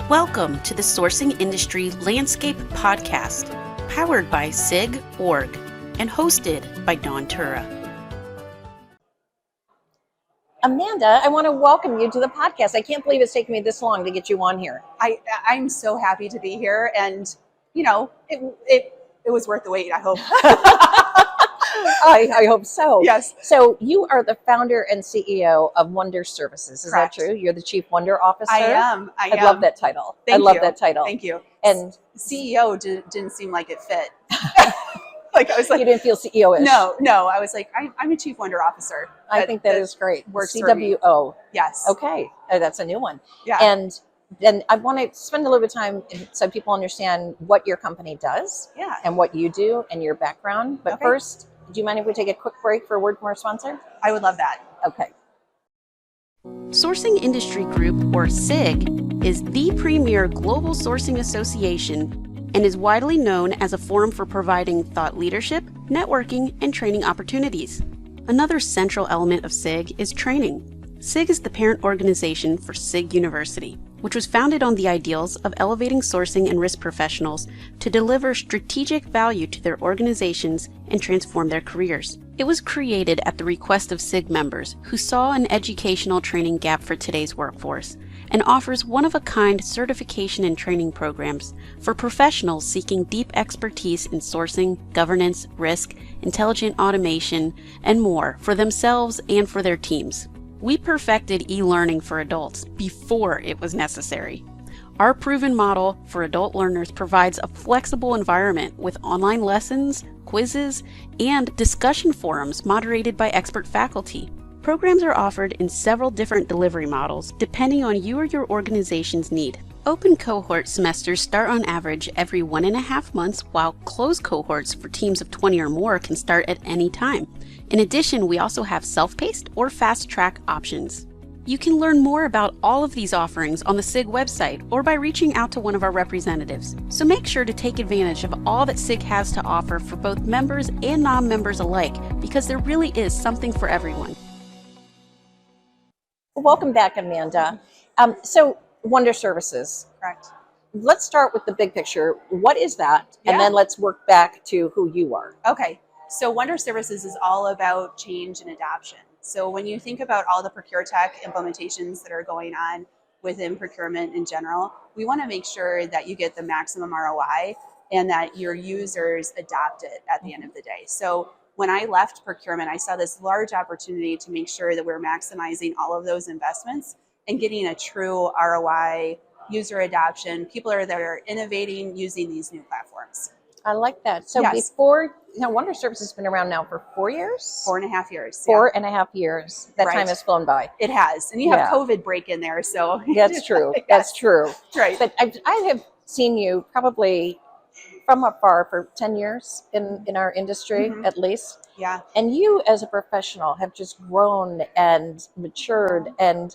Welcome to the Sourcing Industry Landscape Podcast, powered by SIG Org and hosted by Dawn Tiura. Amanda, I want to welcome you to the podcast. I can't believe it's taken me this long to get you on here. I'm so happy to be here, and it was worth the wait, I hope. I hope so. Yes. So you are the founder and CEO of Wonder Services. Is Correct. that true? You're the Chief Wonder Officer? I am. I love that title. Thank I love you. that title. Thank you. And CEO didn't seem like it fit. Like I was like, you didn't feel CEO-ish? No. I was like, I'm a Chief Wonder Officer. I think that is great. Works for me. CWO. Yes. Okay. That's a new one. Yeah. And then I want to spend a little bit of time so people understand what your company does and what you do and your background. But first, do you mind if we take a quick break for a word from our sponsor? I would love that. Okay. Sourcing Industry Group, or SIG, is the premier global sourcing association and is widely known as a forum for providing thought leadership, networking, and training opportunities. Another central element of SIG is training. SIG is the parent organization for SIG University, which was founded on the ideals of elevating sourcing and risk professionals to deliver strategic value to their organizations and transform their careers. It was created at the request of SIG members who saw an educational training gap for today's workforce and offers one-of-a-kind certification and training programs for professionals seeking deep expertise in sourcing, governance, risk, intelligent automation, and more for themselves and for their teams. We perfected e-learning for adults before it was necessary. Our proven model for adult learners provides a flexible environment with online lessons, quizzes, and discussion forums moderated by expert faculty. Programs are offered in several different delivery models depending on you or your organization's need. Open cohort semesters start on average every 1.5 months, while closed cohorts for teams of 20 or more can start at any time. In addition, we also have self-paced or fast-track options. You can learn more about all of these offerings on the SIG website or by reaching out to one of our representatives. So make sure to take advantage of all that SIG has to offer for both members and non-members alike, because there really is something for everyone. Welcome back, Amanda. So Wonder Services. Correct. Let's start with the big picture. What is that? And then let's work back to who you are. Okay. So Wonder Services is all about change and adoption. So when you think about all the ProcureTech implementations that are going on within procurement in general, we want to make sure that you get the maximum ROI and that your users adopt it at the end of the day. So when I left procurement, I saw this large opportunity to make sure that we're maximizing all of those investments and getting a true ROI, user adoption, people that are innovating using these new platforms. I like that. So before, Wonder Services has been around now for 4 years? 4.5 years. 4.5 years. That time has flown by. It has. And you have COVID break in there, so. That's true. That's true. Right. But I have seen you probably from afar for 10 years in our industry, at least. Yeah. And you as a professional have just grown and matured. And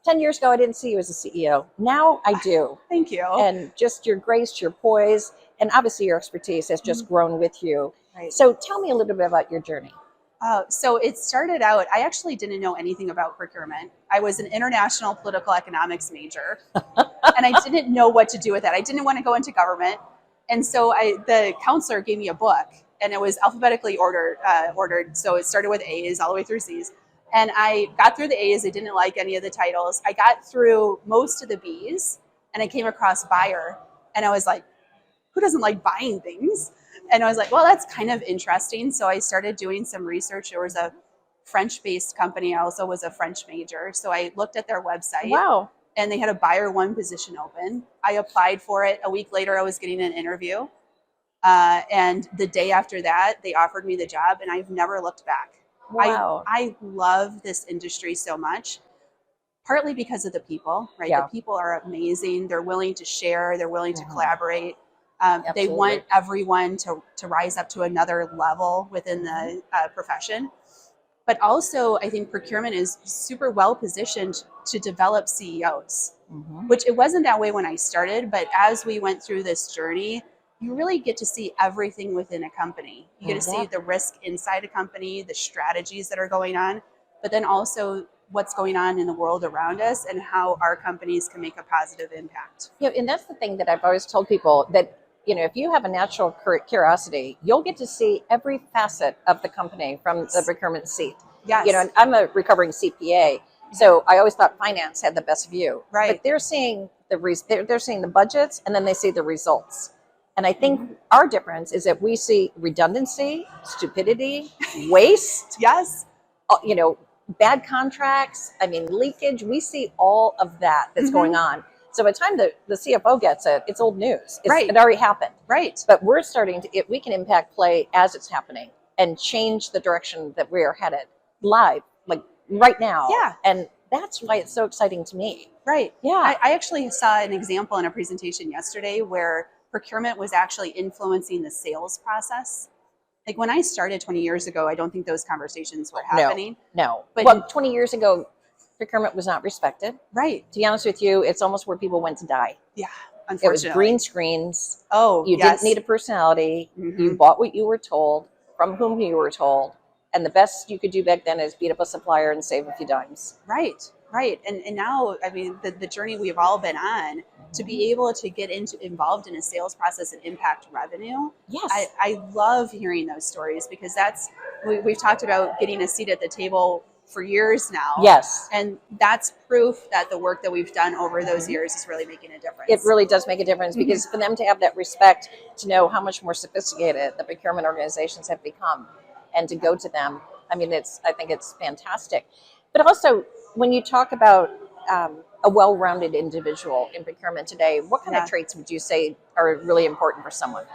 10 years ago, I didn't see you as a CEO. Now I do. Thank you. And just your grace, your poise, and obviously your expertise has just grown with you. Right. So tell me a little bit about your journey. So it started out, I actually didn't know anything about procurement. I was an international political economics major, and I didn't know what to do with that. I didn't want to go into government. And so the counselor gave me a book, and it was alphabetically ordered. So it started with A's all the way through C's. And I got through the A's. I didn't like any of the titles. I got through most of the B's, and I came across buyer. And I was like, who doesn't like buying things? And I was like, well, that's kind of interesting. So I started doing some research. There was a French-based company. I also was a French major. So I looked at their website. Wow. And they had a buyer one position open. I applied for it. A week later, I was getting an interview. And the day after that, they offered me the job, and I've never looked back. Wow. I love this industry so much, partly because of the people, right? Yeah. The people are amazing. They're willing to share. They're willing to collaborate. They Absolutely. want everyone to rise up to another level within the profession. But also, I think procurement is super well positioned to develop CEOs, which it wasn't that way when I started. But as we went through this journey, you really get to see everything within a company. You get to see the risk inside a company, the strategies that are going on, but then also what's going on in the world around us and how our companies can make a positive impact. And that's the thing that I've always told people, that if you have a natural curiosity, you'll get to see every facet of the company from the procurement seat. Yes. And I'm a recovering CPA, so I always thought finance had the best view. Right. But they're seeing they're seeing the budgets, and then they see the results. And I think our difference is that we see redundancy, stupidity, waste. Yes. Bad contracts. I mean, leakage. We see all of that that's going on. So by the time the CFO gets it, it's old news. Right. It already happened. Right. But we're starting to, we can impact play as it's happening and change the direction that we are headed live, like right now. Yeah. And that's why it's so exciting to me. Right. Yeah. I actually saw an example in a presentation yesterday where procurement was actually influencing the sales process. Like when I started 20 years ago, I don't think those conversations were happening. No. But 20 years ago, procurement was not respected. Right. To be honest with you, it's almost where people went to die. Yeah. It was Unfortunately. green screens. Oh, You yes. didn't need a personality. You bought what you were told, from whom you were told. And the best you could do back then is beat up a supplier and save a few dimes. Right. Right. And now, I mean, the journey we've all been on, to be able to get involved in a sales process and impact revenue. Yes. I love hearing those stories, because we've talked about getting a seat at the table for years now. Yes. And that's proof that the work that we've done over those years is really making a difference. It really does make a difference, because for them to have that respect, to know how much more sophisticated the procurement organizations have become, and to go to them, I mean, I think it's fantastic. But also, when you talk about a well-rounded individual in procurement today, what kind of traits would you say are really important for someone?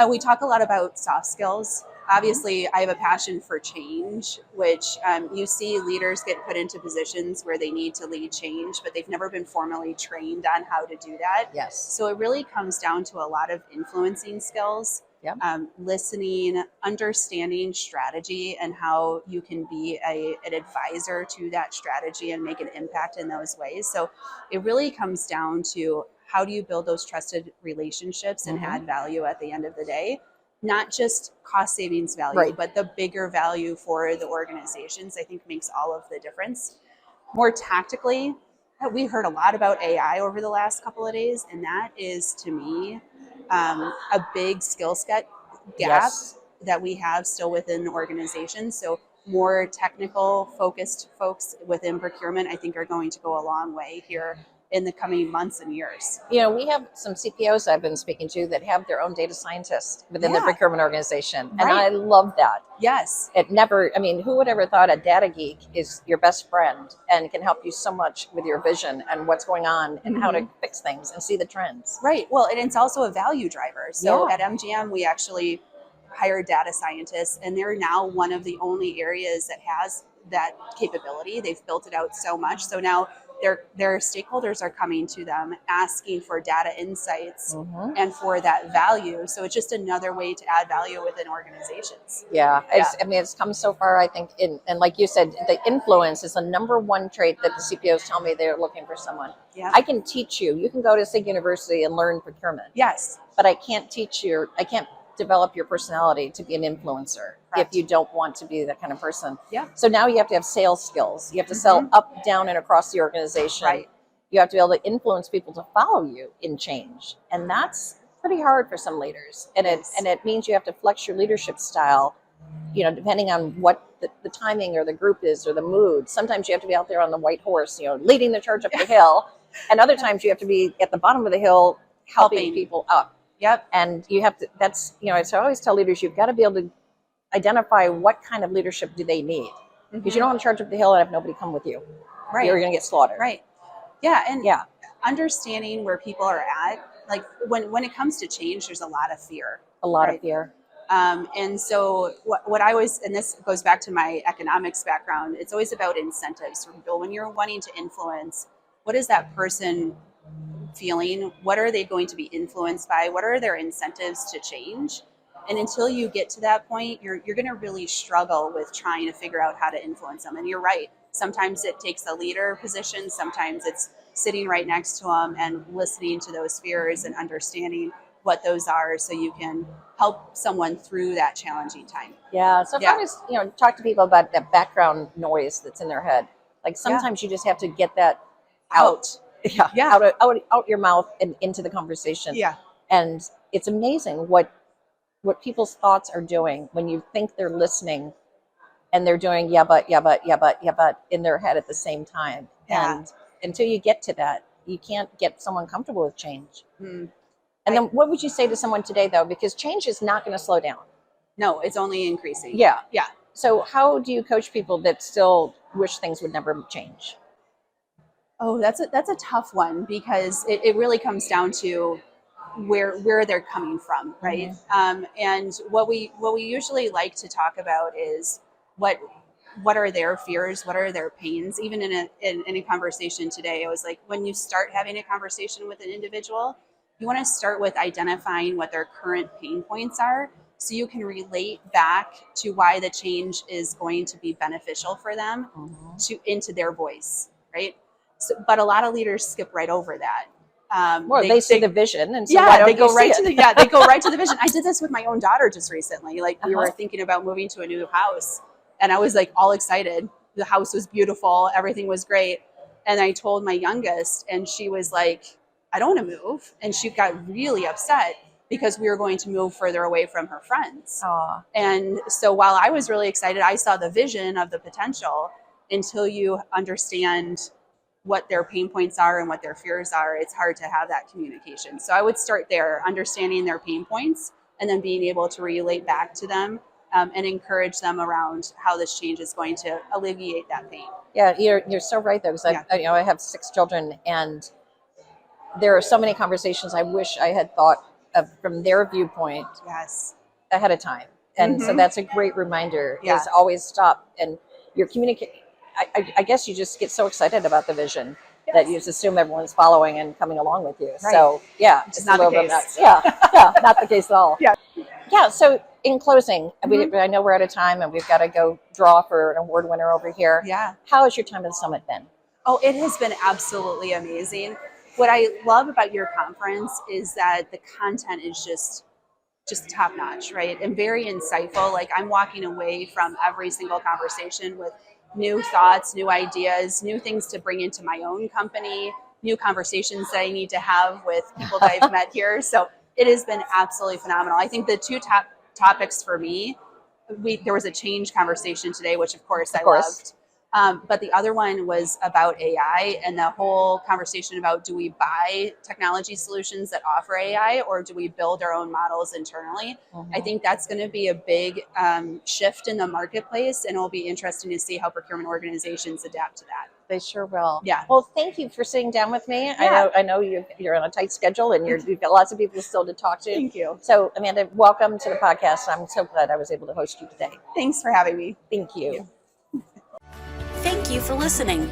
We talk a lot about soft skills. Obviously, I have a passion for change, which you see leaders get put into positions where they need to lead change, but they've never been formally trained on how to do that. Yes. So it really comes down to a lot of influencing skills, listening, understanding strategy, and how you can be an advisor to that strategy and make an impact in those ways. So it really comes down to, how do you build those trusted relationships and add value at the end of the day? Not just cost savings value, but the bigger value for the organizations, I think makes all of the difference. More tactically, we heard a lot about AI over the last couple of days, and that is, to me, a big skill set gap that we have still within organizations. So more technical focused folks within procurement, I think, are going to go a long way here in the coming months and years. We have some CPOs I've been speaking to that have their own data scientists within the procurement organization. And I love that. Yes. Who would ever thought a data geek is your best friend and can help you so much with your vision and what's going on and how to fix things and see the trends. Right. Well, and it's also a value driver. So at MGM, we actually hired data scientists, and they're now one of the only areas that has that capability. They've built it out so much. So now their stakeholders are coming to them asking for data insights and for that value. So it's just another way to add value within organizations. It's come so far, I think, and like you said, the influence is the number one trait that the CPOs tell me they're looking for someone. Yeah. I can teach you. You can go to SIG University and learn procurement. Yes. But I can't develop your personality to be an influencer if you don't want to be that kind of person. Yeah. So now you have to have sales skills. You have to sell up, down, and across the organization. Right. You have to be able to influence people to follow you in change. And that's pretty hard for some leaders. And it means you have to flex your leadership style, depending on what the timing or the group is or the mood. Sometimes you have to be out there on the white horse, leading the charge up the hill. And other times you have to be at the bottom of the hill helping people up. Yep. And you have to, so I always tell leaders, you've got to be able to identify what kind of leadership do they need. Because you don't want to charge up the hill and have nobody come with you. Right. You're going to get slaughtered. Right. Yeah. And understanding where people are at, like when it comes to change, there's a lot of fear. A lot of fear. And so what I always, and this goes back to my economics background, it's always about incentives for people. When you're wanting to influence, what is that person feeling? What are they going to be influenced by? What are their incentives to change? And until you get to that point, you're going to really struggle with trying to figure out how to influence them. And you're right. Sometimes it takes a leader position. Sometimes it's sitting right next to them and listening to those fears and understanding what those are, so you can help someone through that challenging time. Yeah. So if I was, talk to people about that background noise that's in their head, Like sometimes you just have to get that out. Out your mouth and into the conversation. Yeah. And it's amazing what people's thoughts are doing when you think they're listening and they're doing yeah but in their head at the same time. Yeah. And until you get to that, you can't get someone comfortable with change. Mm. And then what would you say to someone today, though? Because change is not going to slow down. No, it's only increasing. Yeah. Yeah. So how do you coach people that still wish things would never change? Oh, that's a tough one, because it really comes down to where they're coming from, right? Mm-hmm. And what we usually like to talk about is what are their fears, what are their pains. Even in a conversation today, it was like, when you start having a conversation with an individual, you want to start with identifying what their current pain points are, so you can relate back to why the change is going to be beneficial for them, into their voice, right? So, but a lot of leaders skip right over that. They see the vision, and so they go right to the vision. I did this with my own daughter just recently. Like, we were thinking about moving to a new house, and I was like all excited. The house was beautiful, everything was great, and I told my youngest, and she was like, "I don't want to move," and she got really upset because we were going to move further away from her friends. Aww. And so while I was really excited, I saw the vision of the potential. Until you understand what their pain points are and what their fears are, it's hard to have that communication. So I would start there, understanding their pain points, and then being able to relate back to them, and encourage them around how this change is going to alleviate that pain. Yeah, you're so right though, because I have 6 children, and there are so many conversations I wish I had thought of from their viewpoint ahead of time. And so that's a great reminder, is always stop, and you're communicating. I guess you just get so excited about the vision that you just assume everyone's following and coming along with you. Right. So it's not a little the bit case. nuts. Not the case at all. Yeah. So in closing, I know we're out of time and we've got to go draw for an award winner over here. Yeah. How has your time at the summit been? Oh, it has been absolutely amazing. What I love about your conference is that the content is just top notch, right? And very insightful. Like, I'm walking away from every single conversation with new thoughts, new ideas, new things to bring into my own company, new conversations that I need to have with people that I've met here. So it has been absolutely phenomenal. I think the 2 top topics for me, there was a change conversation today, which of course I loved. But the other one was about AI, and the whole conversation about, do we buy technology solutions that offer AI, or do we build our own models internally? I think that's going to be a big shift in the marketplace, and it'll be interesting to see how procurement organizations adapt to that. They sure will. Yeah. Well, thank you for sitting down with me. Yeah. I know you're on a tight schedule, and you've got lots of people still to talk to. Thank you. So, Amanda, welcome to the podcast. I'm so glad I was able to host you today. Thanks for having me. Thank you. Thank you for listening.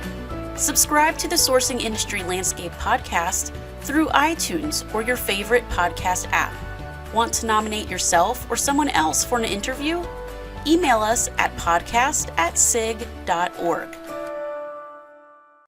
Subscribe to the Sourcing Industry Landscape podcast through iTunes or your favorite podcast app. Want to nominate yourself or someone else for an interview? Email us at podcast@sig.org.